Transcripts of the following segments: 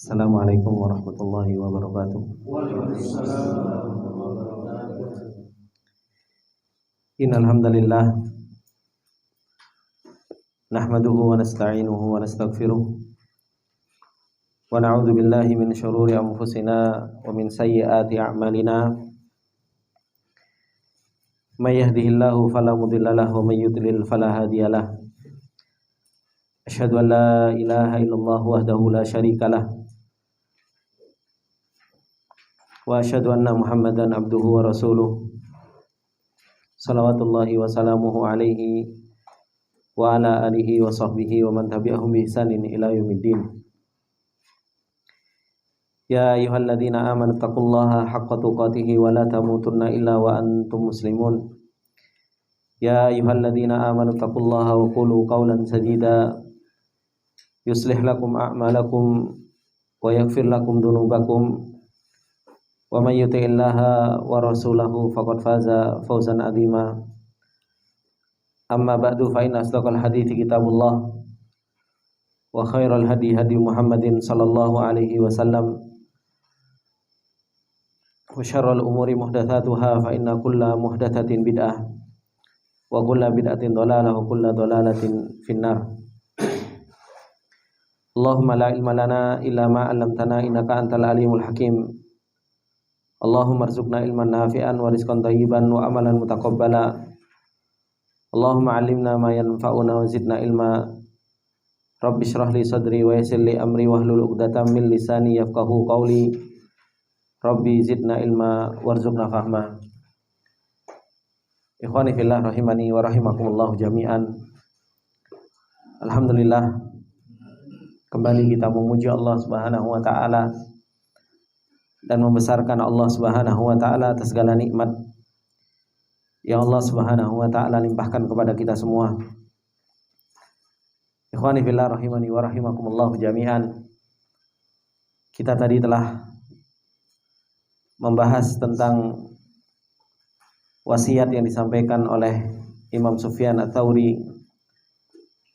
Assalamualaikum warahmatullahi wabarakatuh. Innal hamdalillah nahmaduhu wa nasta'inuhu wa nastaghfiruh wa na'udzu billahi min syururi anfusina wa min sayyiati a'malina. May yahdihillahu fala mudilla lahu wa may yudlil fala hadiyalah. Asyhadu an la ilaha illallah wahdahu la syarikalah wa asyhadu anna Muhammadan abduhu wa rasuluh. Salawatullahi wa salamuhu alaihi wa ala alihi wa sahbihi wa man tabi'ahum bi ihsanin ila yaumiddin. Ya ayyuhalladzina amanu taqullaha haqqa tuqatih wa la tamutunna illa wa antum muslimun. Ya ayyuhalladzina amanu taqullaha wa qulu qawlan sadida yuslih lakum a'malakum wa yaghfir lakum dhunubakum. Wa may yuti'illaha wa rasulahu faqad faza fawzan 'azima. Amma ba'du fa inna asdaqal hadithi kitabullah wa khairal hadi hadi Muhammadin sallallahu alaihi wasallam wa syarrul umuri muhdatsatuha fa inna kulla muhdatsatin bid'ah wa kulla bid'atin dhalalah wa kulla dhalalatin finnar. Allahumma la ilma lana illa ma 'allamtana innaka antal alimul hakim. Allahumma arzuqna ilman nafi'an wa rizqan thayyiban wa amalan mutaqabbala. Allahumma 'allimna ma yanfa'una wa zidna ilma. Rabbi shrah li sadri wa yassir li amri wahlul 'uqdatam min lisani yafqahu qawli. Rabbi zidna ilma warzuqna fahma. Ikhwani fillah rahimani wa rahimakumullah jami'an. Alhamdulillah, kembali kita memuji Allah Subhanahu wa taala dan membesarkan Allah Subhanahu wa taala atas segala nikmat yang Allah Subhanahu wa taala limpahkan kepada kita semua. Ikhwani fillah rahimani wa rahimakumullah jami'an. Kita tadi telah membahas tentang wasiat yang disampaikan oleh Imam Sufyan Ats-Tsauri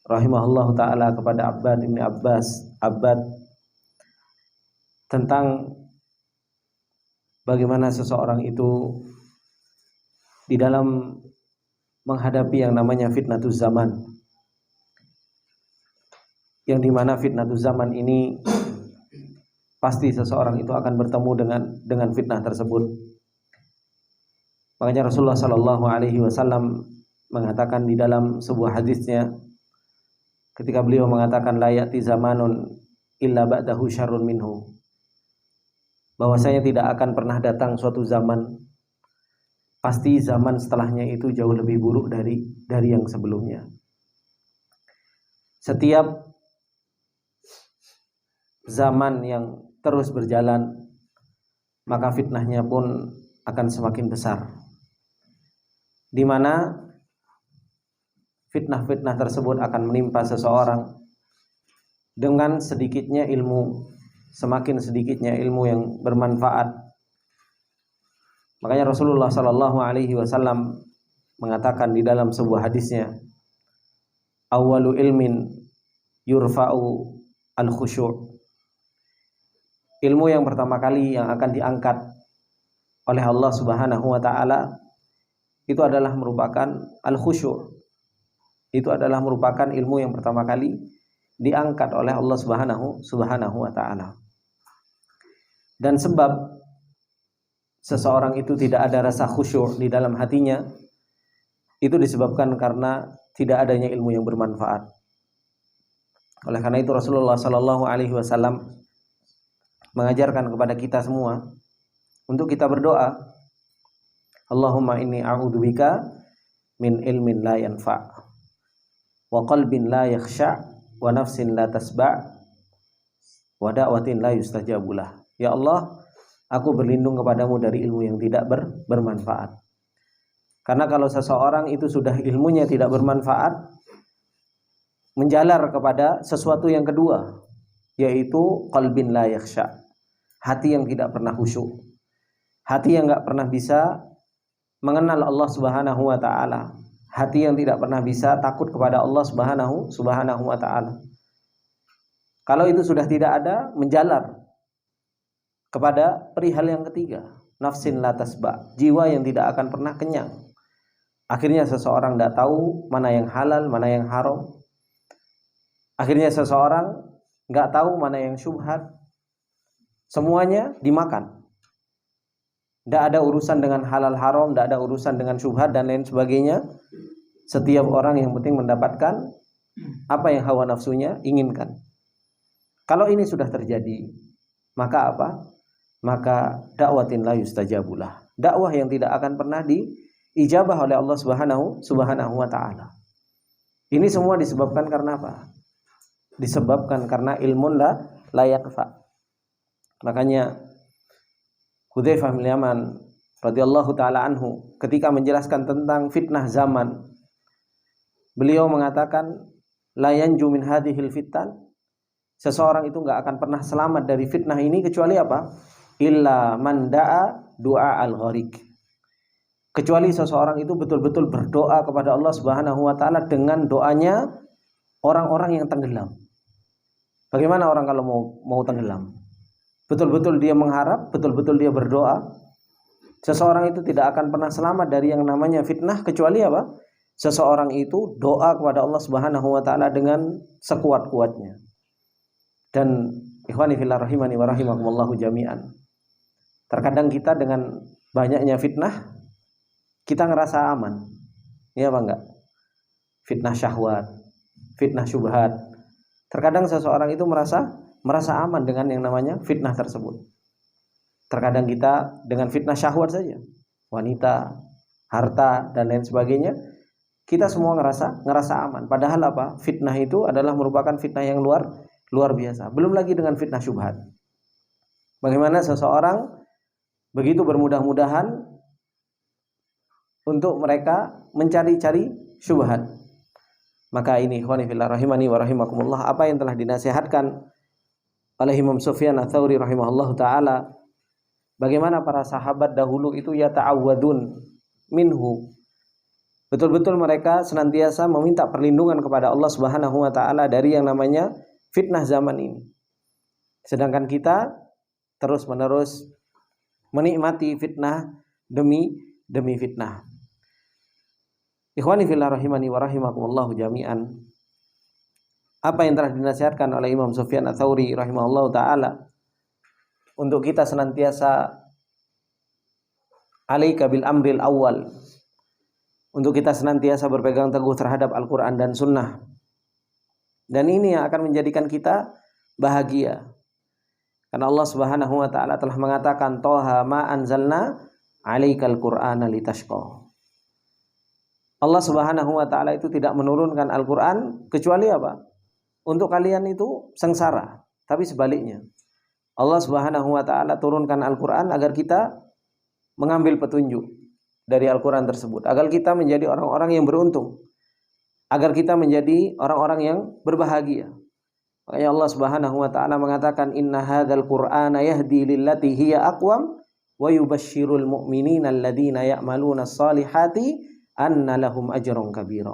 rahimahullahu taala kepada Abbad bin Abbad tentang bagaimana seseorang itu di dalam menghadapi yang namanya fitnatuz zaman, yang dimana fitnatuz zaman ini pasti seseorang itu akan bertemu dengan fitnah tersebut. Makanya Rasulullah Shallallahu Alaihi Wasallam mengatakan di dalam sebuah hadisnya, ketika beliau mengatakan la ya'ti zamanun illa ba'dahu syarrun minhu, bahwasanya tidak akan pernah datang suatu zaman, pasti zaman setelahnya itu jauh lebih buruk dari yang sebelumnya. Setiap zaman yang terus berjalan, maka fitnahnya pun akan semakin besar, di mana fitnah-fitnah tersebut akan menimpa seseorang dengan sedikitnya ilmu. Semakin sedikitnya ilmu yang bermanfaat. Makanya Rasulullah Sallallahu Alaihi Wasallam mengatakan di dalam sebuah hadisnya, awwalu ilmin yurfa'u al-khusyu'. Ilmu yang pertama kali yang akan diangkat oleh Allah Subhanahu wa taala itu adalah merupakan al-khusyu'. Itu adalah merupakan ilmu yang pertama kali diangkat oleh Allah Subhanahu wa taala. Dan sebab seseorang itu tidak ada rasa khusyuk di dalam hatinya, itu disebabkan karena tidak adanya ilmu yang bermanfaat. Oleh karena itu Rasulullah Sallallahu Alaihi Wasallam mengajarkan kepada kita semua untuk kita berdoa, Allahumma inni a'udzubika min ilmin la yanfa' wa qalbin la yakhsha' wa nafsin la tasba' wa da'watin la yustajabulah. Ya Allah, aku berlindung kepadamu dari ilmu yang tidak bermanfaat. Karena kalau seseorang itu sudah ilmunya tidak bermanfaat, menjalar kepada sesuatu yang kedua, yaitu qalbin la yakhsha', hati yang tidak pernah khusyuk, hati yang enggak pernah bisa mengenal Allah Subhanahu wa taala, hati yang tidak pernah bisa takut kepada Allah Subhanahu wa taala. Kalau itu sudah tidak ada, menjalar kepada perihal yang ketiga, nafsin la tasba, jiwa yang tidak akan pernah kenyang. Akhirnya seseorang tidak tahu mana yang halal, mana yang haram. Akhirnya seseorang nggak tahu mana yang syubhat. Semuanya dimakan. Tidak ada urusan dengan halal haram, tidak ada urusan dengan syubhat dan lain sebagainya. Setiap orang yang penting mendapatkan apa yang hawa nafsunya inginkan. Kalau ini sudah terjadi, maka apa? Maka dakwatin la yustajabulah. Dakwah yang tidak akan pernah diijabah oleh Allah Subhanahu wa taala. Ini semua disebabkan karena apa? Disebabkan karena ilmun la yanfa. Makanya Hudzaifah bin Yaman radhiyallahu taala anhu ketika menjelaskan tentang fitnah zaman, beliau mengatakan la yanju min hadhil fitan, seseorang itu enggak akan pernah selamat dari fitnah ini kecuali apa? Illa man da'a du'a al-gharik. Kecuali seseorang itu betul-betul berdoa kepada Allah Subhanahu wa taala dengan doanya orang-orang yang tenggelam. Bagaimana orang kalau mau tenggelam? Betul-betul dia mengharap, betul-betul dia berdoa. Seseorang itu tidak akan pernah selamat dari yang namanya fitnah kecuali apa? Seseorang itu doa kepada Allah Subhanahu wa taala dengan sekuat-kuatnya. Dan ikhwani fillah rahimani wa rahimakumullah jami'an. Terkadang kita dengan banyaknya fitnah kita ngerasa aman. Iya apa enggak? Fitnah syahwat, fitnah syubhat. Terkadang seseorang itu merasa aman dengan yang namanya fitnah tersebut. Terkadang kita dengan fitnah syahwat saja, wanita, harta dan lain sebagainya, kita semua ngerasa aman. Padahal apa? Fitnah itu adalah merupakan fitnah yang luar biasa. Belum lagi dengan fitnah syubhat. Bagaimana seseorang begitu bermudah-mudahan untuk mereka mencari-cari syubhat. Maka ini ikhwani fillah rahimani wa rahimakumullah, apa yang telah dinasihatkan oleh Imam Sufyan Ats-Tsauri rahimahullahu taala, bagaimana para sahabat dahulu itu yata'awwadun minhu. Betul-betul mereka senantiasa meminta perlindungan kepada Allah Subhanahu wa taala dari yang namanya fitnah zaman ini. Sedangkan kita terus-menerus menikmati fitnah demi fitnah. Ikhwani fillah rahimani wa rahimakumullah jami'an. Apa yang telah dinasihatkan oleh Imam Sufyan Ats-Tsauri rahimahullah taala untuk kita senantiasa alaika bil amril awal, untuk kita senantiasa berpegang teguh terhadap Al-Quran dan Sunnah. Dan ini yang akan menjadikan kita bahagia. Karena Allah Subhanahu wa taala telah mengatakan Toha ma anzalna alaikal qur'ana litashqa. Allah Subhanahu wa taala itu tidak menurunkan Al-Qur'an kecuali apa? Untuk kalian itu sengsara. Tapi sebaliknya, Allah Subhanahu wa taala turunkan Al-Qur'an agar kita mengambil petunjuk dari Al-Qur'an tersebut, agar kita menjadi orang-orang yang beruntung, agar kita menjadi orang-orang yang berbahagia. Makanya Allah Subhanahu wa taala mengatakan inna hadzal qur'ana yahdi lillati hiya aqwam wa yubasysyirul mu'minina alladziina ya'maluna shalihati anna lahum ajran kabira.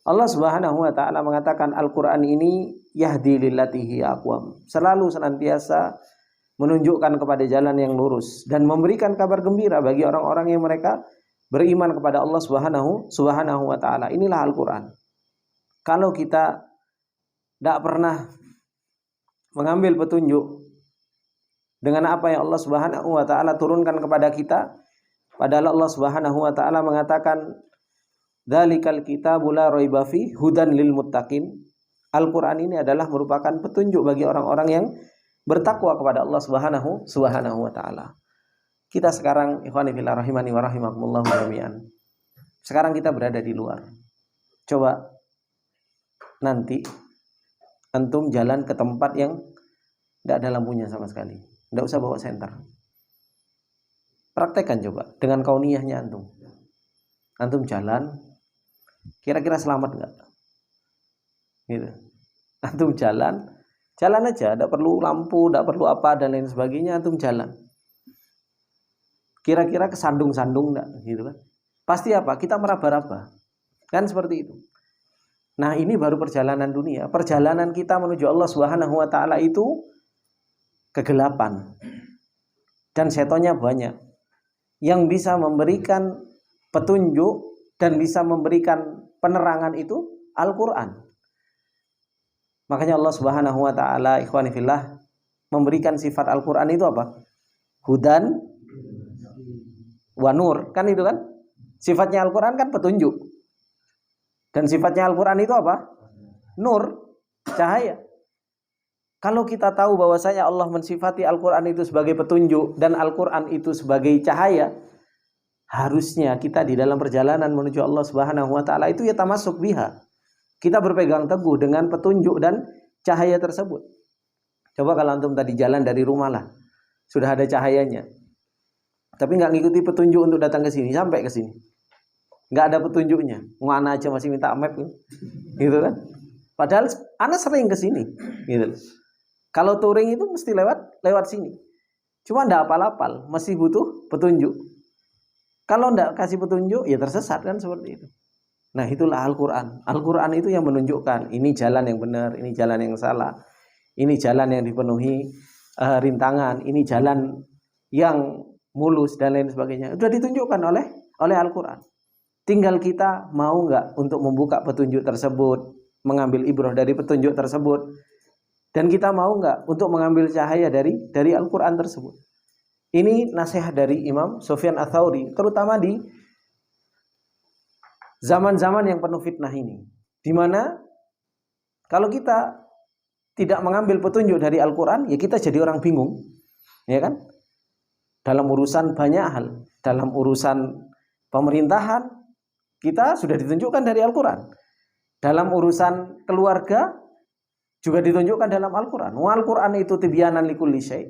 Allah Subhanahu wa taala mengatakan Al-Qur'an ini yahdi lillati hiya aqwam, selalu senantiasa menunjukkan kepada jalan yang lurus dan memberikan kabar gembira bagi orang-orang yang mereka beriman kepada Allah Subhanahu wa taala. Inilah Al-Qur'an. Kalau kita tidak pernah mengambil petunjuk dengan apa yang Allah Subhanahu wa taala turunkan kepada kita, padahal Allah Subhanahu wa taala mengatakan dzalikal kitabu la raiba fi hudan lil muttaqin. Al-Qur'an ini adalah merupakan petunjuk bagi orang-orang yang bertakwa kepada Allah Subhanahu wa taala. Kita sekarang ikhwani fillah rahimani wa rahimakumullah jami'an. Sekarang kita berada di luar. Coba nanti antum jalan ke tempat yang tidak ada lampunya sama sekali. Tidak usah bawa senter. Praktekkan coba dengan kauniyahnya antum. Antum jalan, kira-kira selamat nggak? Gitu. Antum jalan aja, tidak perlu lampu, tidak perlu apa dan lain sebagainya. Antum jalan. Kira-kira kesandung-sandung enggak gitu kan? Pasti apa? Kita meraba-raba. Kan seperti itu. Nah, ini baru perjalanan dunia. Perjalanan kita menuju Allah Subhanahu wa taala itu kegelapan. dan setonnya banyak. Yang bisa memberikan petunjuk dan bisa memberikan penerangan itu Al-Quran. Makanya Allah Subhanahu wa taala, ikhwani fillah, memberikan sifat Al-Quran itu apa? Hudan wa nur, kan itu kan? Sifatnya Al-Quran kan petunjuk. Dan sifatnya Al-Quran itu apa? Nur, cahaya. Kalau kita tahu bahwasanya Allah mensifati Al-Quran itu sebagai petunjuk dan Al-Quran itu sebagai cahaya, harusnya kita di dalam perjalanan menuju Allah Subhanahu wa taala itu ya tamasuk biha. Kita berpegang teguh dengan petunjuk dan cahaya tersebut. Coba kalau antum tadi jalan dari rumah lah, sudah ada cahayanya, tapi nggak ngikuti petunjuk untuk datang ke sini, sampai ke sini nggak ada petunjuknya, mana aja masih minta map gitu kan? Padahal anak sering ke sini, gitu. Kalau touring itu mesti lewat sini, cuma nggak apal-apal, masih butuh petunjuk. Kalau nggak kasih petunjuk, ya tersesat kan seperti itu. Nah itulah Al-Quran. Al-Quran itu yang menunjukkan ini jalan yang benar, ini jalan yang salah, ini jalan yang dipenuhi rintangan, ini jalan yang mulus dan lain sebagainya. Sudah ditunjukkan oleh Al-Quran. Tinggal kita mau nggak untuk membuka petunjuk tersebut, mengambil ibrah dari petunjuk tersebut, dan kita mau nggak untuk mengambil cahaya dari Al-Quran tersebut. Ini nasihat dari Imam Sufyan Ats-Tsauri, terutama di zaman-zaman yang penuh fitnah ini, di mana kalau kita tidak mengambil petunjuk dari Al-Quran, ya kita jadi orang bingung, ya kan? Dalam urusan banyak hal, dalam urusan pemerintahan kita sudah ditunjukkan dari Al-Quran, dalam urusan keluarga juga ditunjukkan dalam Al-Quran. Al-Quran itu tibyanan likulli syai'.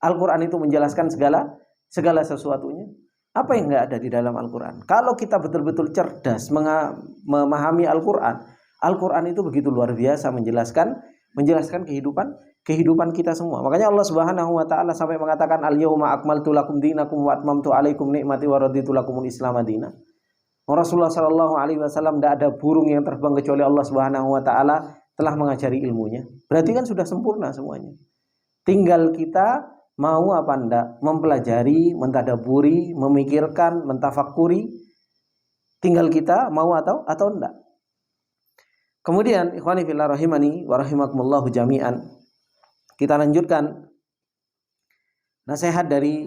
Al-Quran itu menjelaskan segala sesuatunya. Apa yang nggak ada di dalam Al-Quran? Kalau kita betul-betul cerdas memahami Al-Quran, Al-Quran itu begitu luar biasa menjelaskan kehidupan kita semua. Makanya Allah Subhanahu wa taala sampai mengatakan al-yauma akmaltu lakum dinakum wa atmamtu alaikum nikmati wa raditu lakumul Islam madina. Rasulullah sallallahu alaihi wasallam, tidak ada burung yang terbang kecuali Allah Subhanahu wa taala telah mengajari ilmunya. Berarti kan sudah sempurna semuanya. Tinggal kita mau apa enggak mempelajari, mentadaburi, memikirkan, mentafakuri. Tinggal kita mau atau enggak. Kemudian ikhwani fillah rahimani wa rahimakumullahu jami'an, kita lanjutkan nasihat dari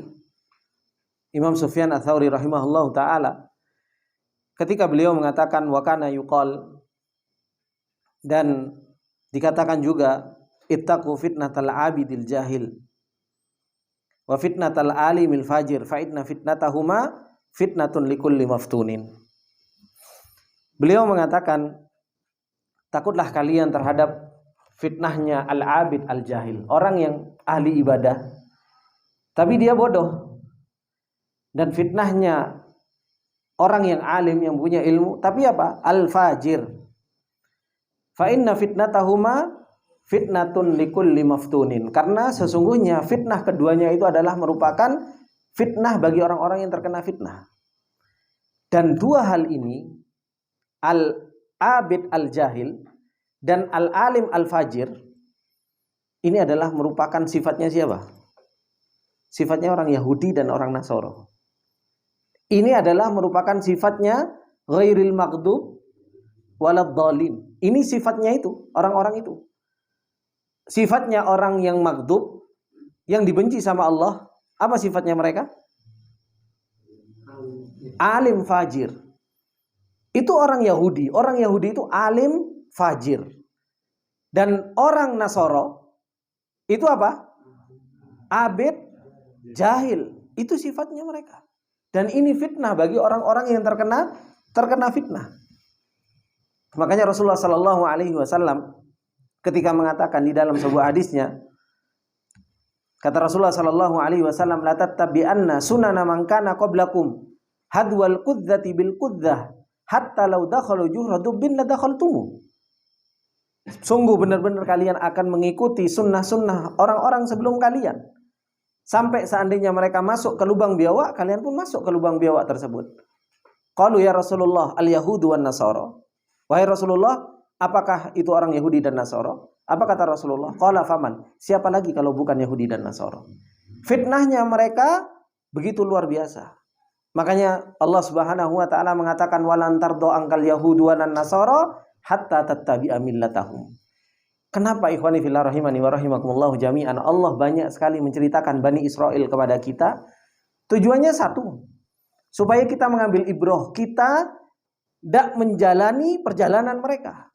Imam Sufyan Ats-Tsauri rahimahullahu taala ketika beliau mengatakan wa kana yuqal, dan dikatakan juga ittaqu fitnatal abidil jahil wa fitnatal alimil fajir fa inna fitnatahuma fitnatun likulli maftunin. Beliau mengatakan, takutlah kalian terhadap fitnahnya al-abid al-jahil, orang yang ahli ibadah tapi dia bodoh, dan fitnahnya orang yang alim yang punya ilmu tapi apa? Al-fajir. Fa inna fitnatahuma fitnatun likulli maftunin, karena sesungguhnya fitnah keduanya itu adalah merupakan fitnah bagi orang-orang yang terkena fitnah. Dan dua hal ini, al-abid al-jahil dan al-alim al-fajir, ini adalah merupakan sifatnya siapa? Sifatnya orang Yahudi dan orang Nasoro. Ini adalah merupakan sifatnya ghairil maghdub waladhdallin. Ini sifatnya itu, orang-orang itu. Sifatnya orang yang maghdub, yang dibenci sama Allah, apa sifatnya mereka? Alim fajir. Itu orang Yahudi. Orang Yahudi itu alim fajir. Dan orang Nasoro itu apa? Abid jahil. Itu sifatnya mereka. Dan ini fitnah bagi orang-orang yang terkena fitnah. Makanya Rasulullah sallallahu alaihi wasallam ketika mengatakan di dalam sebuah hadisnya, kata Rasulullah sallallahu alaihi wasallam, la tattabi'anna sunana man kana qablakum hadwal qudzati bil qudzah hatta law dakhalu juhra dubbin la dakhaltumu. Sungguh benar-benar kalian akan mengikuti sunnah-sunnah orang-orang sebelum kalian. Sampai seandainya mereka masuk ke lubang biawak, kalian pun masuk ke lubang biawak tersebut. Qalu ya Rasulullah al-yahudu wan nasara. Wahai Rasulullah, apakah itu orang Yahudi dan Nasara? Apa kata Rasulullah? Qala faman? Siapa lagi kalau bukan Yahudi dan Nasara? Fitnahnya mereka begitu luar biasa. Makanya Allah Subhanahu wa taala mengatakan walan tardo angkal yahudu wan nasara hatta tattabi'a millatahum. Kenapa ikhwani fillah rahimani wa rahimakumullah jami'an? Allah banyak sekali menceritakan Bani Israel kepada kita. Tujuannya satu, supaya kita mengambil ibrah, kita tidak menjalani perjalanan mereka.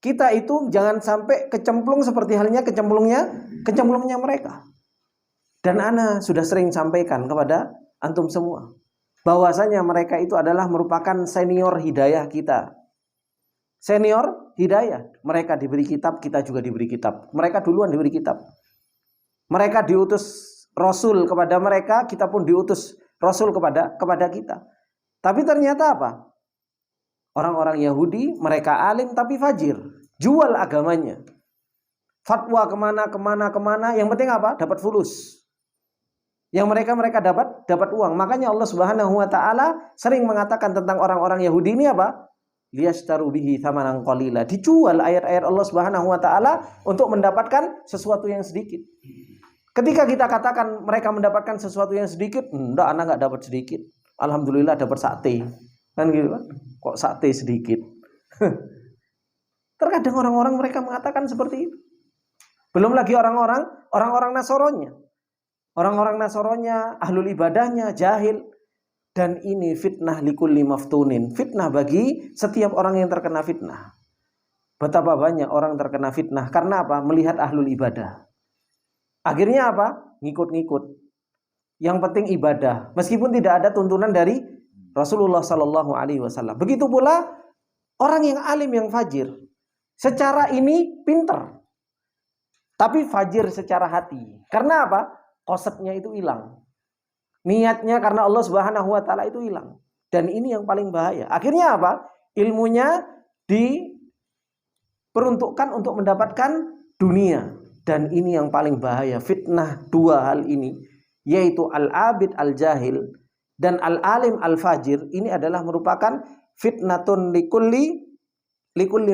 Kita itu jangan sampai kecemplung seperti halnya kecemplungnya mereka. Dan ana sudah sering sampaikan kepada antum semua, bahwasanya mereka itu adalah merupakan senior hidayah kita. Senior hidayah. Mereka diberi kitab, kita juga diberi kitab. Mereka duluan diberi kitab. Mereka diutus Rasul kepada mereka, kita pun diutus Rasul kepada kita. Tapi ternyata apa? Orang-orang Yahudi, mereka alim tapi fajir. Jual agamanya. Fatwa kemana. Yang penting apa? Dapat fulus. Yang mereka dapat uang. Makanya Allah Subhanahu wa taala sering mengatakan tentang orang-orang Yahudi ini apa? Liyashtaru bihi thamanan qalila. Dijual ayat-ayat Allah Subhanahu wa taala untuk mendapatkan sesuatu yang sedikit. Ketika kita katakan mereka mendapatkan sesuatu yang sedikit, anak enggak dapat sedikit. Alhamdulillah dapat sate. Kan gitu kan? Kok sate sedikit? Terkadang orang-orang mereka mengatakan seperti itu. Belum lagi orang-orang Nasoronya. Orang-orang Nasoronya, ahlul ibadahnya, jahil. Dan ini fitnah likulli maftunin. Fitnah bagi setiap orang yang terkena fitnah. Betapa banyak orang terkena fitnah. Karena apa? Melihat ahlul ibadah. Akhirnya apa? Ngikut-ngikut. Yang penting ibadah. Meskipun tidak ada tuntunan dari Rasulullah SAW. Begitu pula orang yang alim, yang fajir. Secara ini pinter. Tapi fajir secara hati. Karena apa? Konsepnya itu hilang. Niatnya karena Allah Subhanahu wa taala itu hilang. Dan ini yang paling bahaya. Akhirnya apa? Ilmunya diperuntukkan untuk mendapatkan dunia. Dan ini yang paling bahaya. Fitnah dua hal ini, yaitu al-abid al-jahil dan al-alim al-fajir. Ini adalah merupakan fitnatun likulli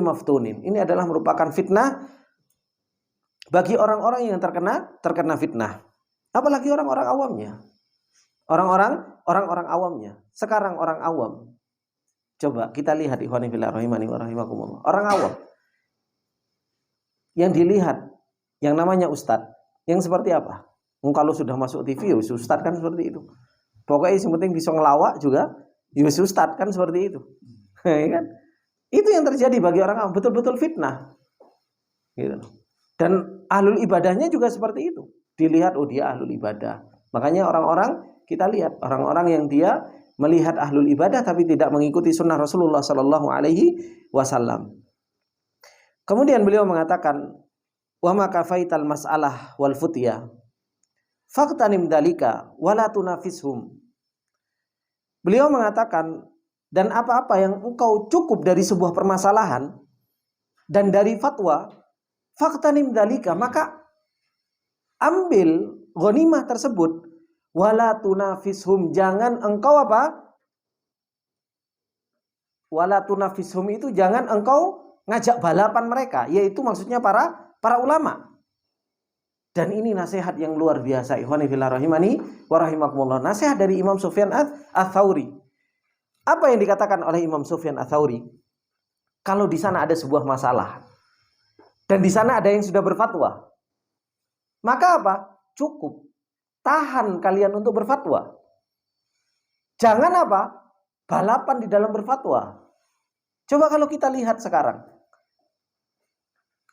maftunin. Ini adalah merupakan fitnah bagi orang-orang yang terkena fitnah. Apalagi orang-orang awamnya. Orang-orang awamnya. Sekarang orang awam. Coba kita lihat ikhwani fillah rahimani wa rahimakumullah. Orang awam. Yang dilihat yang namanya ustadz, yang seperti apa? Kalau sudah masuk TV, ustadz kan seperti itu. Pokoknya yang penting bisa ngelawak juga, ustadz kan seperti itu. Kan? Itu yang terjadi bagi orang awam, betul-betul fitnah. Gitu. Dan ahlul ibadahnya juga seperti itu. Dilihat, oh dia ahlul ibadah. Makanya orang-orang, kita lihat orang-orang yang dia melihat ahlul ibadah tapi tidak mengikuti sunnah Rasulullah Sallallahu Alaihi Wasallam. Kemudian beliau mengatakan, wa ma kafaital mas'alah wal futya, faqtanim dalika wala tunafishum. Beliau mengatakan, dan apa-apa yang engkau cukup dari sebuah permasalahan dan dari fatwa, faqtanim dalika, maka ambil ghanimah tersebut. Wala tunafishum, jangan engkau apa? Wala tunafishum itu jangan engkau ngajak balapan mereka, yaitu maksudnya para ulama. Dan ini nasihat yang luar biasa, ikhwani fillah rahimani wa rahimakumullah. Nasihat dari Imam Sufyan Ats-Tsauri. Apa yang dikatakan oleh Imam Sufyan Ats-Tsauri? Kalau di sana ada sebuah masalah dan di sana ada yang sudah berfatwa, maka apa? Cukup tahan kalian untuk berfatwa. Jangan apa? Balapan di dalam berfatwa. Coba kalau kita lihat sekarang.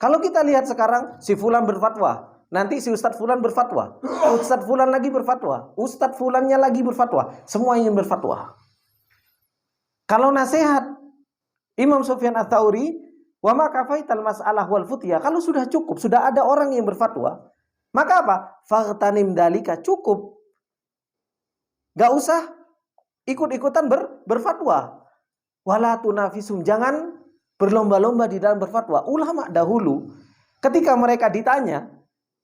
Kalau kita lihat sekarang, si fulan berfatwa, nanti si Ustadz fulan berfatwa, Ustadz fulan lagi berfatwa, Ustadz fulannya lagi berfatwa, semua ingin berfatwa. Kalau nasihat Imam Sufyan Ats-Tsauri, wa ma kafaital mas'alah wal futya, kalau sudah cukup, sudah ada orang yang berfatwa, maka apa? Faqtanim dalika, cukup. Gak usah ikut-ikutan berfatwa. Wala tunafisum, jangan berlomba-lomba di dalam berfatwa. Ulama dahulu ketika mereka ditanya,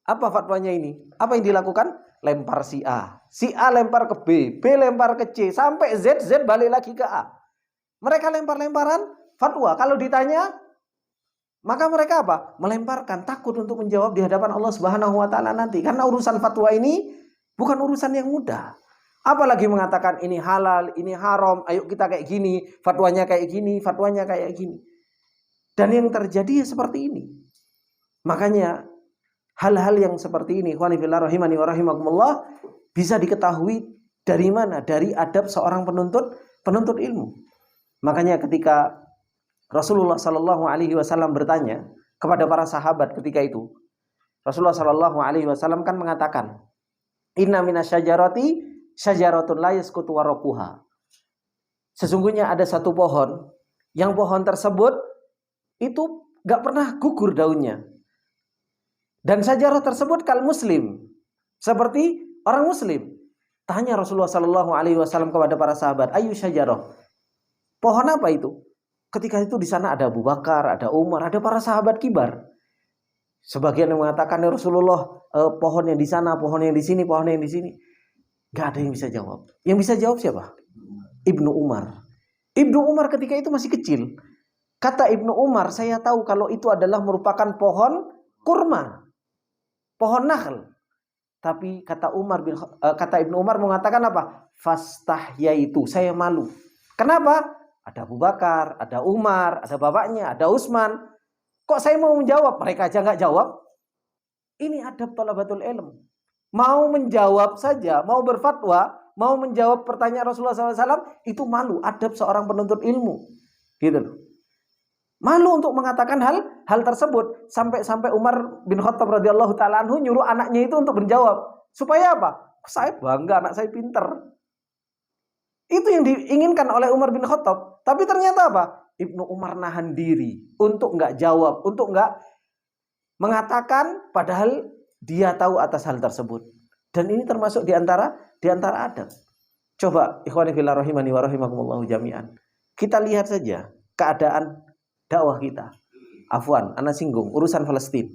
apa fatwanya ini? Apa yang dilakukan? Lempar si A. Si A lempar ke B, B lempar ke C, sampai Z balik lagi ke A. Mereka lempar-lemparan fatwa. Kalau ditanya, Maka mereka apa? Melemparkan, takut untuk menjawab di hadapan Allah Subhanahu wa taala nanti. Karena urusan fatwa ini bukan urusan yang mudah. Apalagi mengatakan ini halal, ini haram, ayo kita kayak gini, fatwanya kayak gini, fatwanya kayak gini. Dan yang terjadi seperti ini. Makanya hal-hal yang seperti ini, ikhwani fillah rahimani wa rahimakumullah, bisa diketahui dari mana? Dari adab seorang penuntut ilmu. Makanya ketika Rasulullah Shallallahu Alaihi Wasallam bertanya kepada para sahabat ketika itu, Rasulullah Shallallahu Alaihi Wasallam kan mengatakan, Inna minasyajarati syajaratun la yasqutu waraquha. Sesungguhnya ada satu pohon, yang pohon tersebut itu gak pernah gugur daunnya. Dan syajarah tersebut kal muslim, seperti orang muslim. Tanya Rasulullah Shallallahu Alaihi Wasallam kepada para sahabat, ayu syajarah, pohon apa itu? Ketika itu di sana ada Abu Bakar, ada Umar, ada para sahabat kibar. Sebagian yang mengatakan ya Rasulullah, pohon yang di sana, pohon yang di sini, pohon yang di sini. Gak ada yang bisa jawab. Yang bisa jawab siapa? Ibnu Umar. Ibnu Umar ketika itu masih kecil. Kata Ibnu Umar, saya tahu kalau itu adalah merupakan pohon kurma, pohon nakhl. Tapi kata Ibnu Umar mengatakan apa? Fastahyaitu, saya malu. Kenapa? Ada Abu Bakar, ada Umar, ada bapaknya, ada Utsman. Kok saya mau menjawab? Mereka aja nggak jawab. Ini adab thalabatul ilm. Mau menjawab saja, mau berfatwa, mau menjawab pertanyaan Rasulullah SAW, itu malu. Adab seorang penuntut ilmu. Gitu loh. Malu untuk mengatakan hal tersebut. Sampai Umar bin Khattab radhiyallahu ta'ala anhu nyuruh anaknya itu untuk menjawab. Supaya apa? Saya bangga anak saya pinter. Itu yang diinginkan oleh Umar bin Khattab. Tapi ternyata apa? Ibnu Umar nahan diri untuk nggak jawab, untuk nggak mengatakan, padahal dia tahu atas hal tersebut. Dan ini termasuk di antara adab. Coba ikhwani fillah rahimani wa rahimakumullah jami'an. Kita lihat saja keadaan dakwah kita. Afwan, ana singgung urusan Palestina.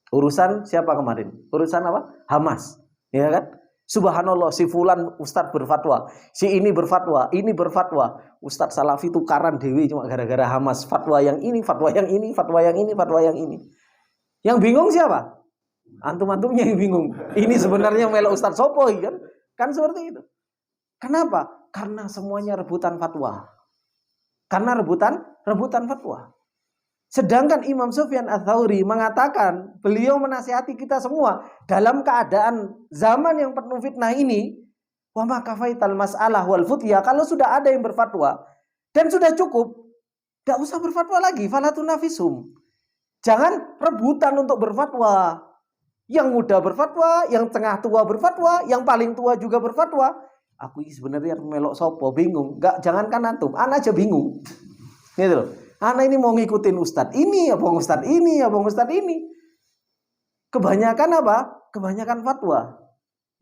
Urusan siapa kemarin? Urusan apa? Hamas. Ya kan? Subhanallah, si fulan ustadz berfatwa, si ini berfatwa, Ustadz Salafi tukaran dewi cuma gara-gara Hamas, fatwa yang ini, fatwa yang ini, fatwa yang ini, fatwa yang ini. Yang bingung siapa? Antum-antumnya yang bingung. Ini sebenarnya melok Ustadz Sopo kan? Kan seperti itu. Kenapa? Karena semuanya rebutan fatwa. Karena rebutan fatwa. Sedangkan Imam Sufyan Ats-Tsauri mengatakan, beliau menasihati kita semua dalam keadaan zaman yang penuh fitnah ini, wa ma kafaital mas'alah wal futya, kalau sudah ada yang berfatwa dan sudah cukup, enggak usah berfatwa lagi, falatunafisum. Jangan rebutan untuk berfatwa. Yang muda berfatwa, yang tengah tua berfatwa, yang paling tua juga berfatwa. Aku ini sebenarnya melok sopo, bingung. Enggak, jangankan antum, anak aja bingung. Gitu loh. Anak ini mau ngikutin ustadz ini, abang ustadz ini, abang ustadz ini. Kebanyakan apa? Kebanyakan fatwa.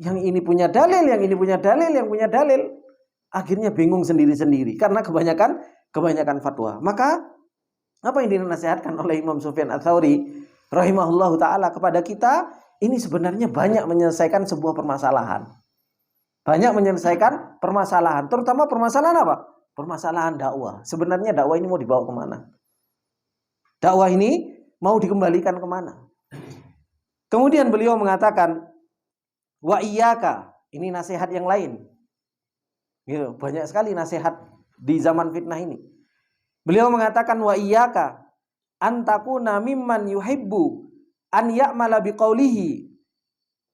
Yang ini punya dalil, yang ini punya dalil, yang punya dalil. Akhirnya bingung sendiri-sendiri karena kebanyakan fatwa. Maka apa yang dinasihatkan oleh Imam Sufyan Ats-Tsauri rahimahullahu taala kepada kita, ini sebenarnya banyak menyelesaikan sebuah permasalahan. Banyak menyelesaikan permasalahan, terutama permasalahan apa? Permasalahan dakwah. Sebenarnya dakwah ini mau dibawa kemana? Dakwah ini mau dikembalikan kemana? Kemudian beliau mengatakan, wa iyyaka, ini nasihat yang lain. Gitu, banyak sekali nasihat di zaman fitnah ini. Beliau mengatakan, wa iyyaka an takuna mimman yuhibbu an ya'mala biqaulihi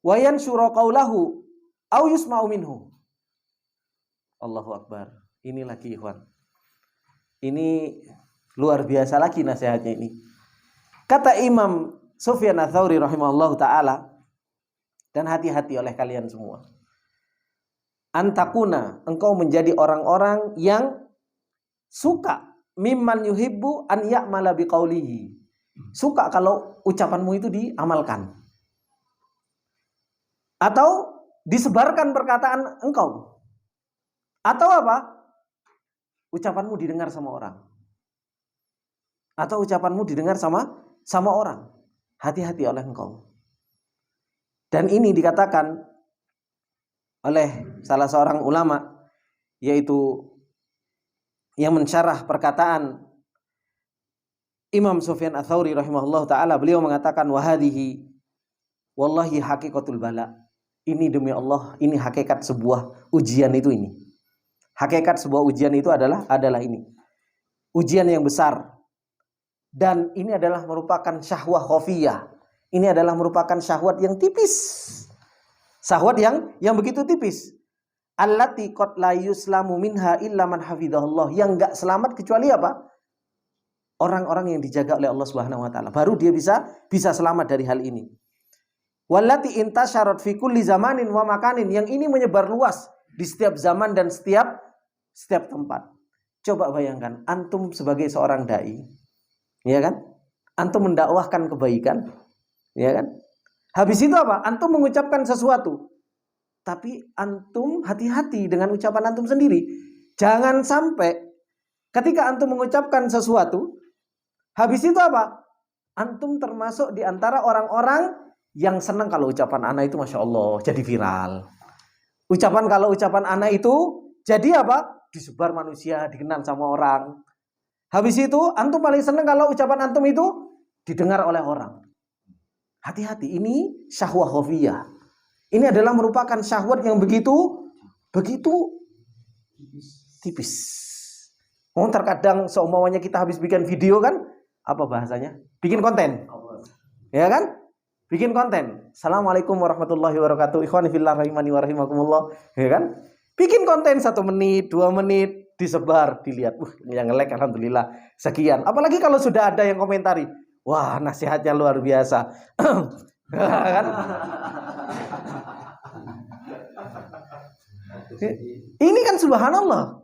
wa yanshura qaulahu au yusma'u minhu. Allahu akbar. Ini lagi ikhwan. Ini luar biasa lagi nasihatnya ini. Kata Imam Sufyan Ats-Tsauri rahimahullahu taala, dan hati-hati oleh kalian semua. Antakuna, engkau menjadi orang-orang yang suka mimman yuhibbu an ya'mala biqaulihi. Suka kalau ucapanmu itu diamalkan. Atau disebarkan perkataan engkau. Atau apa? Ucapanmu didengar sama orang. Atau ucapanmu didengar sama orang. Hati-hati oleh engkau. Dan ini dikatakan oleh salah seorang ulama, yaitu yang mensyarah perkataan Imam Sufyan Ats-Tsauri rahimahullah taala beliau mengatakan wahadihi wallahi haqiqatul bala. Ini demi Allah, ini hakikat sebuah ujian itu ini. Hakikat sebuah ujian itu adalah ini. Ujian yang besar. Dan ini adalah merupakan syahwah khafiyah. Ini adalah merupakan syahwat yang tipis. Syahwat yang begitu tipis. Allati qad la yuslamu minha illa man hafidhahullah. Yang enggak selamat kecuali apa? Orang-orang yang dijaga oleh Allah Subhanahu wa taala. Baru dia bisa selamat dari hal ini. Wallati intasyarat fi kulli zamanin wa makanin. Yang ini menyebar luas di setiap zaman dan setiap tempat. Coba bayangkan, antum sebagai seorang dai, ya kan? Antum mendakwahkan kebaikan, ya kan? Habis itu apa? Antum mengucapkan sesuatu. Tapi antum hati-hati dengan ucapan antum sendiri. Jangan sampai ketika antum mengucapkan sesuatu, habis itu apa? Antum termasuk di antara orang-orang yang senang kalau ucapan ana itu Masya Allah jadi viral. Kalau ucapan ana itu jadi apa? Disebar manusia, dikenal sama orang. Habis itu antum paling senang kalau ucapan antum itu didengar oleh orang. Hati-hati, ini syahwah khafiyah. Ini adalah merupakan syahwat yang begitu tipis. Terkadang seumpamanya kita habis bikin video kan, apa bahasanya? Bikin konten. Ya kan? Bikin konten. Assalamualaikum warahmatullahi wabarakatuh. Ikhwani fillah rahimani wa rahimakumullah. Ya kan? Bikin konten 1 menit, 2 menit, disebar, dilihat. Yang nge-like alhamdulillah sekian. Apalagi kalau sudah ada yang komentari. Wah, nasihatnya luar biasa. Kan? Ini kan subhanallah.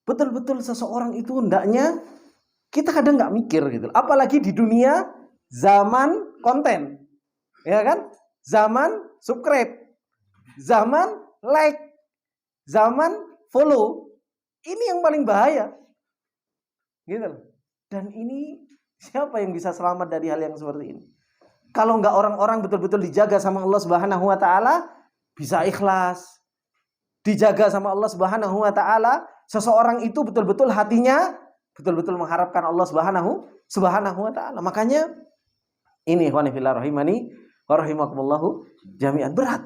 Betul-betul seseorang itu hendaknya kita kadang nggak mikir gitu. Apalagi di dunia zaman konten, ya kan? Zaman subscribe, zaman like, zaman follow. Ini yang paling bahaya, gitu. Dan ini siapa yang bisa selamat dari hal yang seperti ini? Kalau nggak orang-orang betul-betul dijaga sama Allah Subhanahu Wa Taala, bisa ikhlas, dijaga sama Allah Subhanahu Wa Taala. Seseorang itu betul-betul hatinya betul-betul mengharapkan Allah Subhanahu Wa Taala. Makanya ini ikhwani fillah rahimani wa rahimakumullahu jami'an, berat.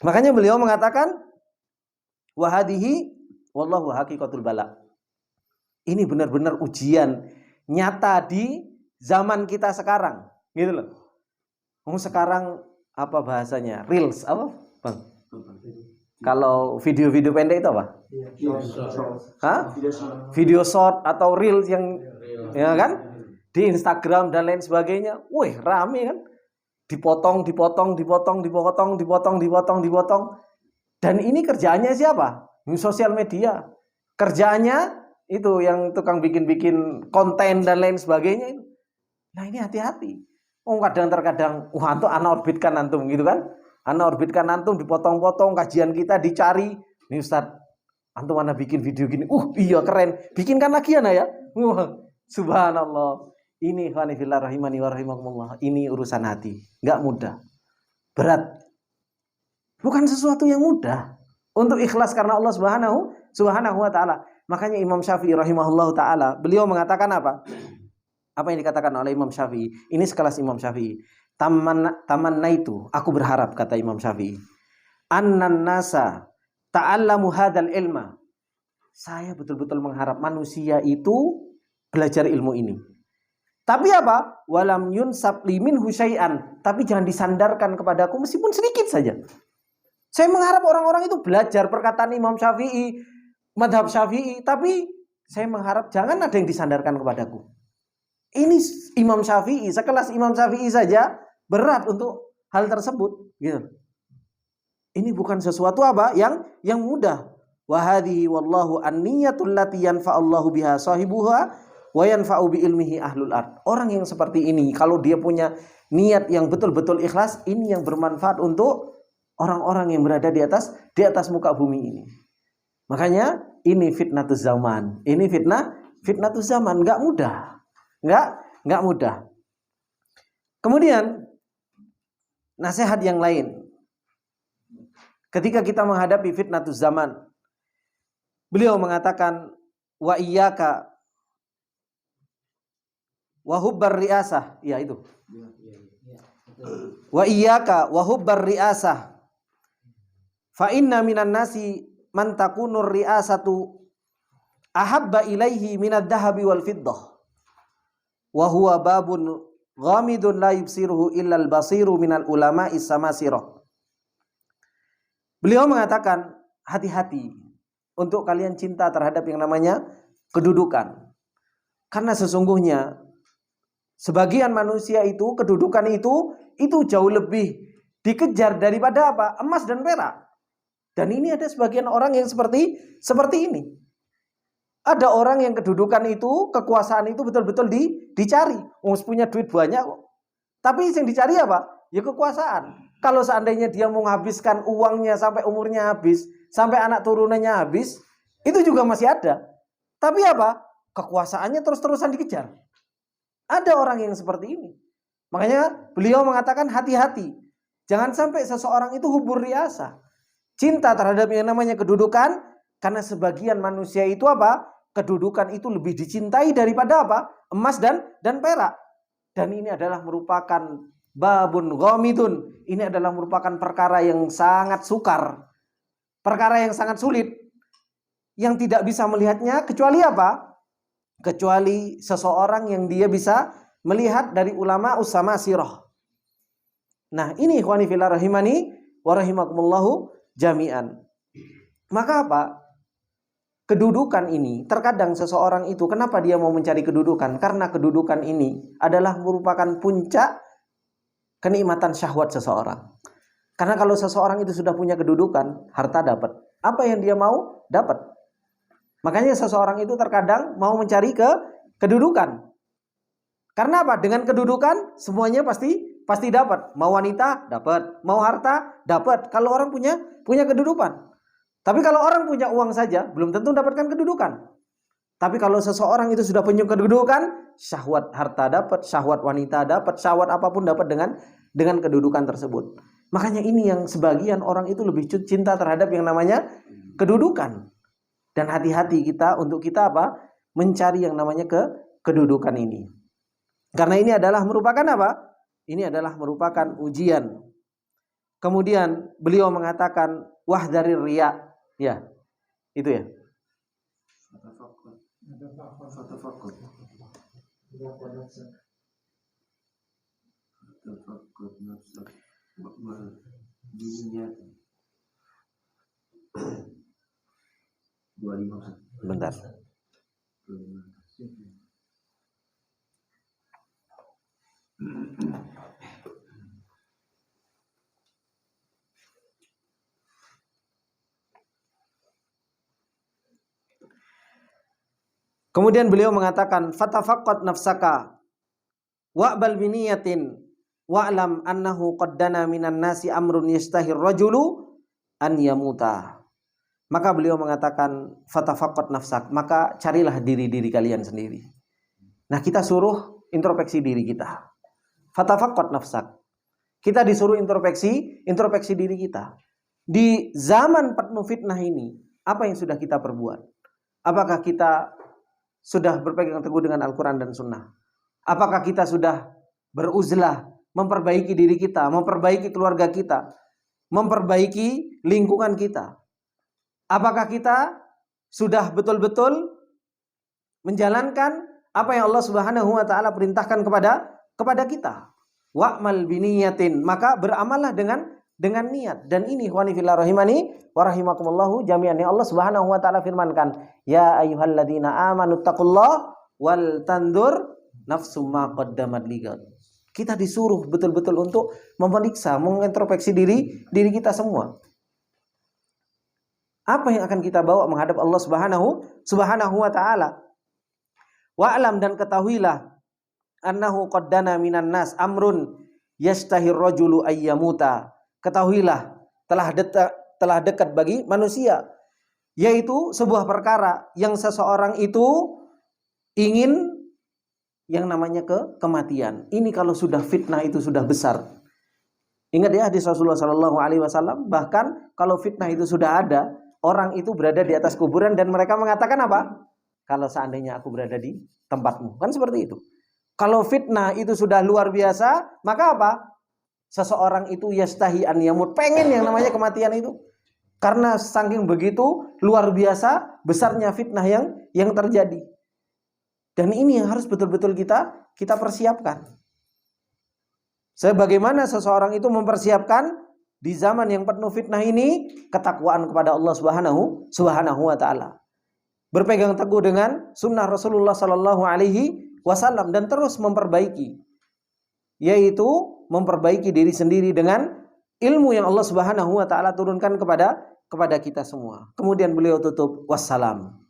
Makanya beliau mengatakan wahadihi wallahu haqiqatul bala. Ini benar-benar ujian nyata di zaman kita sekarang, gitu loh. Sekarang apa bahasanya? Reels apa, Bang? Kalau video-video pendek itu apa? Video short atau reels yang ya kan? Di Instagram dan lain sebagainya. Wih, rame kan? Dipotong. Dan ini kerjaannya siapa? Sosial media. Kerjaannya itu yang tukang bikin konten dan lain sebagainya. Nah, ini hati-hati. Kadang-kadang, antum ana orbitkan antum gitu kan? Ana orbitkan antum dipotong-potong, kajian kita dicari. Nih Ustaz, antum mana bikin video gini? Iya keren. Bikinkan lagi ana ya. Subhanallah. Ini ikhwani fillah rahimani wa rahimakumullah. Ini urusan hati, enggak mudah. Berat. Bukan sesuatu yang mudah untuk ikhlas karena Allah Subhanahu wa taala. Makanya Imam Syafi'i rahimahullahu taala, beliau mengatakan apa? Apa yang dikatakan oleh Imam Syafi'i? Ini sekelas Imam Syafi'i. Tamannaitu, aku berharap, kata Imam Syafi'i, annan nasa ta'allamu hadzal ilma. Saya betul-betul mengharap manusia itu belajar ilmu ini. Tapi apa? Walam yunsab li minhu syai'an. Tapi jangan disandarkan kepadaku meskipun sedikit saja. Saya mengharap orang-orang itu belajar perkataan Imam Syafi'i, madhab Syafi'i, tapi saya mengharap jangan ada yang disandarkan kepadaku. Ini Imam Syafi'i, sekelas Imam Syafi'i saja berat untuk hal tersebut, gitu. Ini bukan sesuatu apa yang mudah. Wa hadhihi wallahu an-niyatul lati yanfa'allahu biha sahibuha wa yanfa'u bi ilmihi ahlul ard. Orang yang seperti ini kalau dia punya niat yang betul-betul ikhlas, ini yang bermanfaat untuk orang-orang yang berada di atas muka bumi ini. Makanya ini fitnatuz zaman. Ini fitnatuz zaman, enggak mudah. Enggak mudah. Kemudian nasihat yang lain. Ketika kita menghadapi fitnatuz zaman, beliau mengatakan wa iyyaka wa hubbar riasah. Ya itu. Wa iyyaka wa hubbar riasah. Fa inna minan nasi man takunur riasatu ahabba ilaihi minad dhahabi wal fiddah. Wa huwa babun ghamidun la yubsiruhu illa al-basiru minal ulama'i samasirah. Beliau mengatakan, hati-hati untuk kalian cinta terhadap yang namanya kedudukan. Karena sesungguhnya sebagian manusia itu, kedudukan itu jauh lebih dikejar daripada apa? Emas dan perak. Dan ini ada sebagian orang yang seperti ini. Ada orang yang kedudukan itu, kekuasaan itu betul-betul dicari. Punya duit banyak kok. Tapi yang dicari apa? Ya kekuasaan. Kalau seandainya dia mau menghabiskan uangnya sampai umurnya habis, sampai anak turunannya habis, itu juga masih ada. Tapi apa? Kekuasaannya terus-terusan dikejar. Ada orang yang seperti ini. Makanya beliau mengatakan hati-hati. Jangan sampai seseorang itu hubur riasa. Cinta terhadap yang namanya kedudukan. Karena sebagian manusia itu apa? Kedudukan itu lebih dicintai daripada apa? Emas dan perak. Dan ini adalah merupakan babun ghamidun. Ini adalah merupakan perkara yang sangat sukar. Perkara yang sangat sulit. Yang tidak bisa melihatnya kecuali apa? Kecuali seseorang yang dia bisa melihat dari ulama usama sirah. Nah, ini ikhwani fillah rahimani wa rahimakumullahu jami'an. Maka apa? Kedudukan ini, terkadang seseorang itu, kenapa dia mau mencari kedudukan? Karena kedudukan ini adalah merupakan puncak kenikmatan syahwat seseorang. Karena kalau seseorang itu sudah punya kedudukan, harta dapat. Apa yang dia mau, dapat. Makanya seseorang itu terkadang mau mencari kedudukan. Karena apa? Dengan kedudukan, semuanya pasti dapat. Mau wanita, dapat. Mau harta, dapat. Kalau orang punya kedudukan. Tapi kalau orang punya uang saja, belum tentu mendapatkan kedudukan. Tapi kalau seseorang itu sudah punya kedudukan, syahwat harta dapat, syahwat wanita dapat, syahwat apapun dapat dengan kedudukan tersebut. Makanya ini yang sebagian orang itu lebih cinta terhadap yang namanya kedudukan. Dan hati-hati kita untuk kita apa? Mencari yang namanya kedudukan ini. Karena ini adalah merupakan apa? Ini adalah merupakan ujian. Kemudian beliau mengatakan wahdari riya. Ya, itu ya. Bentar. Kemudian beliau mengatakan fatafaqqat nafsaka wa'bal biniyatin wa'lam annahu qaddana minan nasi amrun yastahir rajulu an yamuta. Maka beliau mengatakan fatafaqqat nafsak, maka carilah diri kalian sendiri. Nah, kita suruh introspeksi diri kita. Fatafaqqat nafsak. Kita disuruh introspeksi diri kita. Di zaman penuh fitnah ini, apa yang sudah kita perbuat? Apakah kita sudah berpegang teguh dengan Al-Quran dan Sunnah? Apakah kita sudah beruzlah, memperbaiki diri kita, memperbaiki keluarga kita, memperbaiki lingkungan kita? Apakah kita sudah betul-betul menjalankan apa yang Allah Subhanahu wa taala perintahkan kepada kita? Wa'mal biniyatin, maka beramallah dengan niat. Dan ini ikhwani fillah rahimani wa rahimakumullahu jami'an. Allah Subhanahu wa taala firmankan, ya ayyuhalladzina amanu taqullaha wal tandur nafsum ma qaddamat ligad. Kita disuruh betul-betul untuk memeriksa, mengintrospeksi diri kita semua. Apa yang akan kita bawa menghadap Allah Subhanahu wa taala? Wa'lam, dan ketahuilah annahu qaddana minan nas amrun yastahir rajulu ayyamuta. Ketahuilah telah dekat bagi manusia, yaitu sebuah perkara yang seseorang itu ingin yang namanya kematian. Ini kalau sudah fitnah itu sudah besar. Ingat ya hadis Rasulullah sallallahu alaihi wasallam, bahkan kalau fitnah itu sudah ada, orang itu berada di atas kuburan dan mereka mengatakan apa? Kalau seandainya aku berada di tempatmu. Kan seperti itu. Kalau fitnah itu sudah luar biasa, maka apa? Seseorang itu yastahi an yamut, pengen yang namanya kematian itu. Karena saking begitu luar biasa besarnya fitnah yang terjadi. Dan ini yang harus betul-betul kita persiapkan. Sebagaimana seseorang itu mempersiapkan di zaman yang penuh fitnah ini ketakwaan kepada Allah Subhanahu wa taala. Berpegang teguh dengan sunnah Rasulullah sallallahu alaihi wasallam dan terus memperbaiki, yaitu memperbaiki diri sendiri dengan ilmu yang Allah Subhanahu wa taala turunkan kepada kita semua. Kemudian beliau tutup wassalam.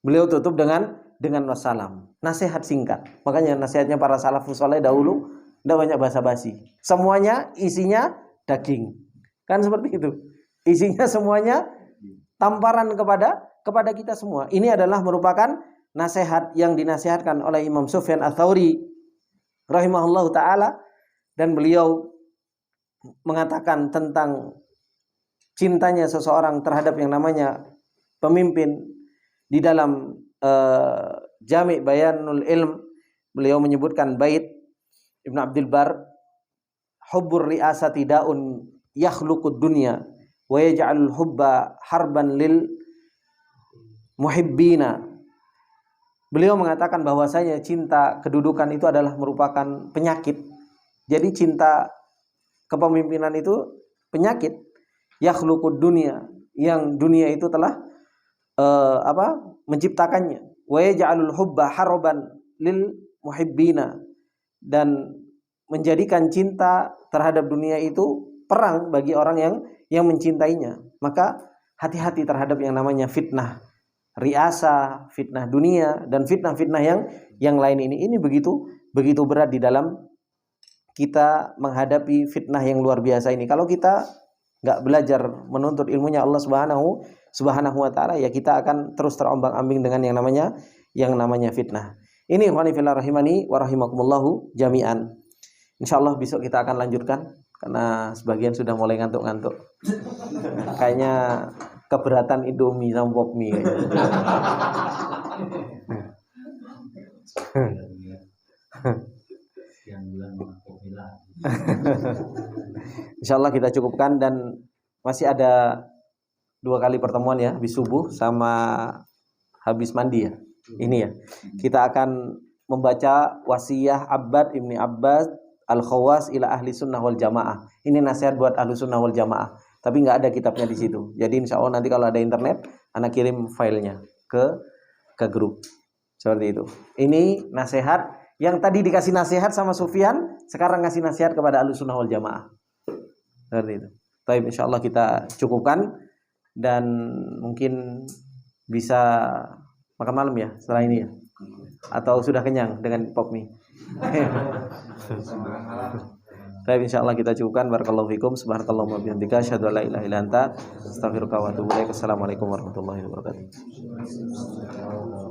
Beliau tutup dengan wassalam. Nasihat singkat. Makanya nasihatnya para salafus saleh dahulu tidak banyak basa-basi. Semuanya isinya daging. Kan seperti itu. Isinya semuanya tamparan kepada kita semua. Ini adalah merupakan nasihat yang dinasihatkan oleh Imam Sufyan Ats-Tsauri rahimahullahu taala, dan beliau mengatakan tentang cintanya seseorang terhadap yang namanya pemimpin di dalam Jami' Bayanul Ilm. Beliau menyebutkan bait Ibnu Abdul Bar, hubbur ri'asati da'un yakhluqud dunya wa yaj'alul hubba harban lil muhibbina. Beliau mengatakan bahwasanya cinta kedudukan itu adalah merupakan penyakit. Jadi cinta kepemimpinan itu penyakit. Yakhluqud dunya, yang dunia itu telah menciptakannya. Wa yaj'alul hubba harban lil muhibbina, dan menjadikan cinta terhadap dunia itu perang bagi orang yang mencintainya. Maka hati-hati terhadap yang namanya fitnah riasa, fitnah dunia, dan fitnah-fitnah yang lain ini. Ini begitu berat di dalam kita menghadapi fitnah yang luar biasa ini. Kalau kita nggak belajar menuntut ilmunya Allah Subhanahu wa taala, ya kita akan terus terombang-ambing dengan yang namanya fitnah. Ini ikhwani fillah rahimani wa rahimakumullahu jami'an. Insyaallah besok kita akan lanjutkan karena sebagian sudah mulai ngantuk-ngantuk. Kayaknya keberatan Indomie sama pop mie Insyaallah kita cukupkan, dan masih ada 2 kali pertemuan ya, habis subuh sama habis mandi ya. Ini ya. Kita akan membaca wasiyah Abbad Ibni Abbas Al-Khawas ila ahli sunnah wal jamaah. Ini nasihat buat ahli sunnah wal jamaah. Tapi nggak ada kitabnya di situ. Jadi insya Allah nanti kalau ada internet, anak kirim filenya ke grup. Seperti itu. Ini nasihat yang tadi dikasih nasihat sama Sufyan, sekarang ngasih nasihat kepada Ahlussunnah wal Jamaah. Seperti itu. Baik, insya Allah kita cukupkan, dan mungkin bisa makan malam ya setelah ini ya. Atau sudah kenyang dengan pop mie. Baik, insyaallah kita cukupkan. Barakallahu fikum. Subhanakallahumma wa bihamdika asyhadu an la ilaha illa anta astaghfiruka wa atubu ilaik. Assalamualaikum warahmatullahi wabarakatuh.